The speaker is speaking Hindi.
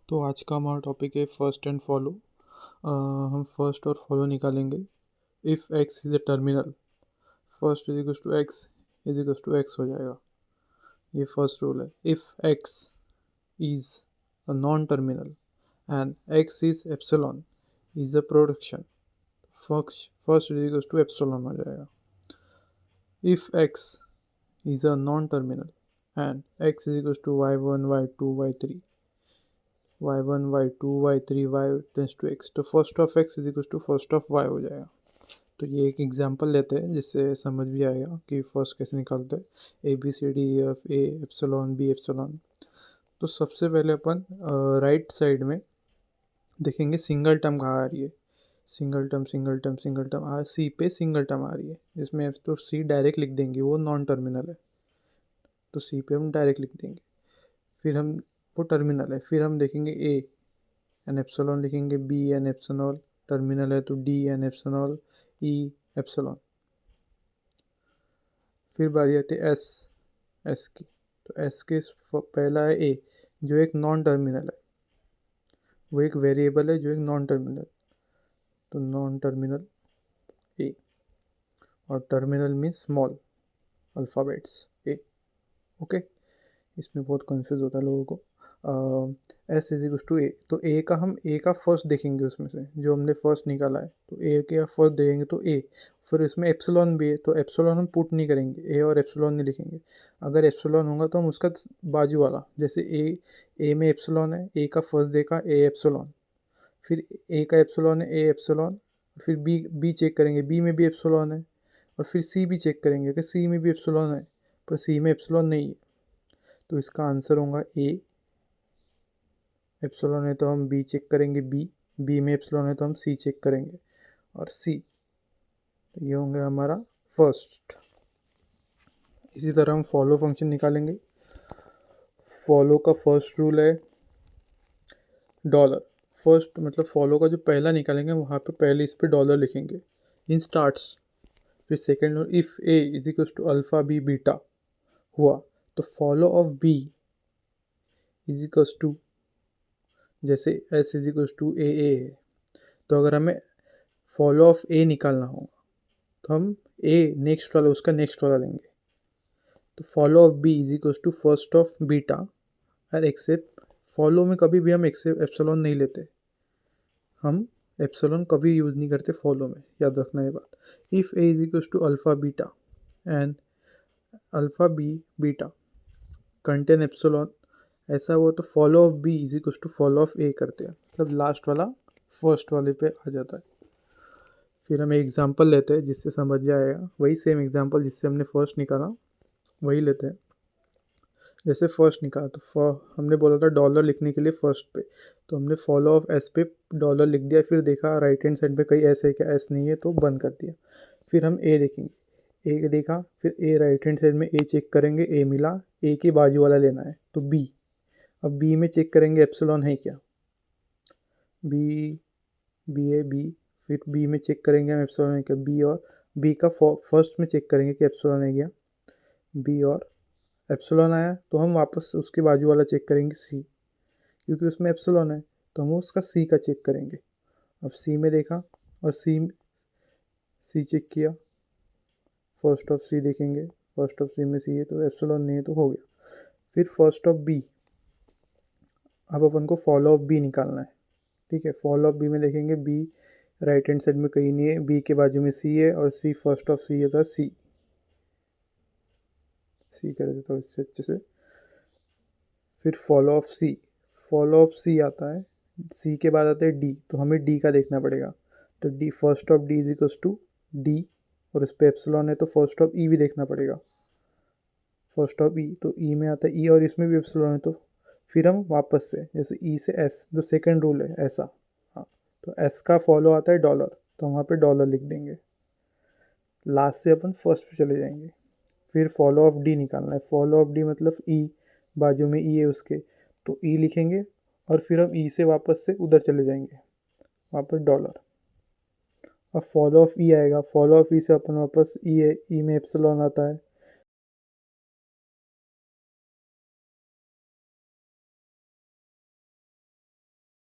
तो आज का हमारा टॉपिक है फर्स्ट एंड फॉलो। हम फर्स्ट और फॉलो निकालेंगे। If X is a terminal, first is equal to X is equal to X हो जाएगा। ये फर्स्ट रूल है। If X is a non terminal and X is epsilon is a production, first is equal to epsilon हो जाएगा। If X is a non terminal and X is equal to y1 y2 y3 y1 y2 y3 y tense to x, तो first of x is equal to first of y हो जाएगा। तो ये एक एग्जांपल लेते हैं जिससे समझ भी आएगा कि फर्स्ट कैसे निकालते हैं। A B C D E F A epsilon B epsilon. तो सबसे पहले अपन राइट साइड में देखेंगे सिंगल टर्म कहाँ आ रही है। Single term single term single term C पे सिंगल टर्म आ रही है, जिसमें तो सी डायरेक्ट लिख देंगे, वो नॉन टर्मिनल है तो सी पे हम डायरेक्ट लिख देंगे। फिर हम वो टर्मिनल है, फिर हम देखेंगे ए एन एप्सिलॉन लिखेंगे, बी एन एप्सिलॉन टर्मिनल है तो डी एन एप्सिलॉन ई एप्सिलॉन। फिर बारी आती है एस, एस की। तो एस के पहला है ए जो एक नॉन टर्मिनल है, वो एक वेरिएबल है जो एक नॉन टर्मिनल, तो नॉन टर्मिनल ए। और टर्मिनल मीन्स स्मॉल अल्फ़ाबेट्स ए। ओके, इसमें बहुत कंफ्यूज होता है लोगों को। एस इज इक्वल टू ए, तो ए का हम ए का फर्स्ट देखेंगे, उसमें से जो हमने फर्स्ट निकाला है तो ए के फर्स्ट देखेंगे तो ए। फिर इसमें एप्सिलॉन भी है तो एप्सिलॉन हम पुट नहीं करेंगे, ए और एप्सिलॉन नहीं लिखेंगे। अगर एप्सिलॉन होगा तो हम उसका बाजू वाला, जैसे ए में एप्सिलॉन है, ए का फर्स्ट देखा ए एप्सिलॉन, फिर ए का एप्सिलॉन है ए एप्सिलॉन, फिर बी चेक करेंगे, बी में भी एप्सिलॉन है, और फिर सी भी चेक करेंगे कि सी में भी एप्सिलॉन है, पर सी में एप्सिलॉन नहीं है। तो इसका आंसर होगा ए। एप्सिलॉन है तो हम बी चेक करेंगे, बी में एप्सिलॉन है तो हम सी चेक करेंगे, और सी। तो ये होंगे हमारा फर्स्ट। इसी तरह हम फॉलो फंक्शन निकालेंगे। फॉलो का फर्स्ट रूल है डॉलर। फर्स्ट मतलब फॉलो का जो पहला निकालेंगे वहाँ पे पहले इस पे डॉलर लिखेंगे इन स्टार्ट्स। फिर second rule, if A is equal to alpha B beta हुआ तो follow of B is equal to, जैसे S is equal to A है, तो अगर हमें फॉलो ऑफ ए निकालना होगा तो हम ए नेक्स्ट वाला उसका नेक्स्ट वाला लेंगे। तो follow of B is equal to first of beta, और एक्सेप्ट फॉलो में कभी भी हम एक्सेप्ट एप्सिलॉन नहीं लेते, हम एप्सिलॉन कभी यूज़ नहीं करते फॉलो में, याद रखना ये बात। If A is equal to alpha beta and alpha B beta contain epsilon, ऐसा हुआ तो follow of B is equal to follow of A करते हैं, मतलब लास्ट वाला फर्स्ट वाले पे आ जाता है। फिर हम एग्जांपल लेते हैं जिससे समझ जाएगा, वही सेम एग्जांपल जिससे हमने फर्स्ट निकाला वही लेते हैं। जैसे फर्स्ट निकाला तो हमने बोला था डॉलर लिखने के लिए फर्स्ट पे, तो हमने फॉलो ऑफ एस पे डॉलर लिख दिया, फिर देखा राइट हैंड साइड पे कहीं एस है क्या, एस नहीं है तो बंद कर दिया। फिर हम ए देखेंगे, ए देखा, फिर ए राइट हैंड साइड में ए चेक करेंगे, ए मिला, ए के बाजू वाला लेना है तो बी। अब बी में चेक करेंगे एप्सिलॉन है क्या, बी बी है बी, फिर बी में चेक करेंगे हम एप्सिलॉन है क्या, बी, और बी का फर्स्ट में चेक करेंगे कि एप्सिलॉन है क्या, बी, और एप्सिलॉन आया तो हम वापस उसके बाजू वाला चेक करेंगे सी, क्योंकि उसमें एप्सिलॉन है तो हम उसका सी का चेक करेंगे। अब सी में देखा और सी चेक किया, फर्स्ट ऑफ सी देखेंगे, फर्स्ट ऑफ सी में सी है तो एप्सिलॉन नहीं है तो हो गया। फिर फर्स्ट ऑफ बी, अब अपन को फॉलो ऑफ बी निकालना है। ठीक है, फॉलो ऑफ बी में देखेंगे बी राइट हैंड साइड में कहीं नहीं है, बी के बाजू में सी है और सी फर्स्ट ऑफ सी है तो सी कर देता हूँ इससे अच्छे से। फिर follow of C, follow of C आता है, सी के बाद आता है डी, तो हमें डी का देखना पड़ेगा। तो D first of D is equals to D, और इस पर एप्सिलॉन है तो फर्स्ट ऑफ ई भी देखना पड़ेगा, फर्स्ट ऑफ ई, तो ई में आता है ई, और इसमें भी एप्सिलॉन है तो फिर हम वापस से जैसे ई से एस, जो सेकेंड रूल है ऐसा। हाँ, तो एस का फॉलो आता है डॉलर, तो वहाँ पे डॉलर लिख देंगे। लास्ट से अपन फर्स्ट पे चले जाएंगे। फिर फॉलो ऑफ डी निकालना है, फॉलो ऑफ डी मतलब ई, बाजू में ई है उसके तो ई लिखेंगे, और फिर हम ई से वापस से उधर चले जाएंगे, वापस डॉलर। अब फॉलो ऑफ ई आएगा, फॉलो ऑफ ई से अपन वापस ई है, ई में एप्सिलॉन आता है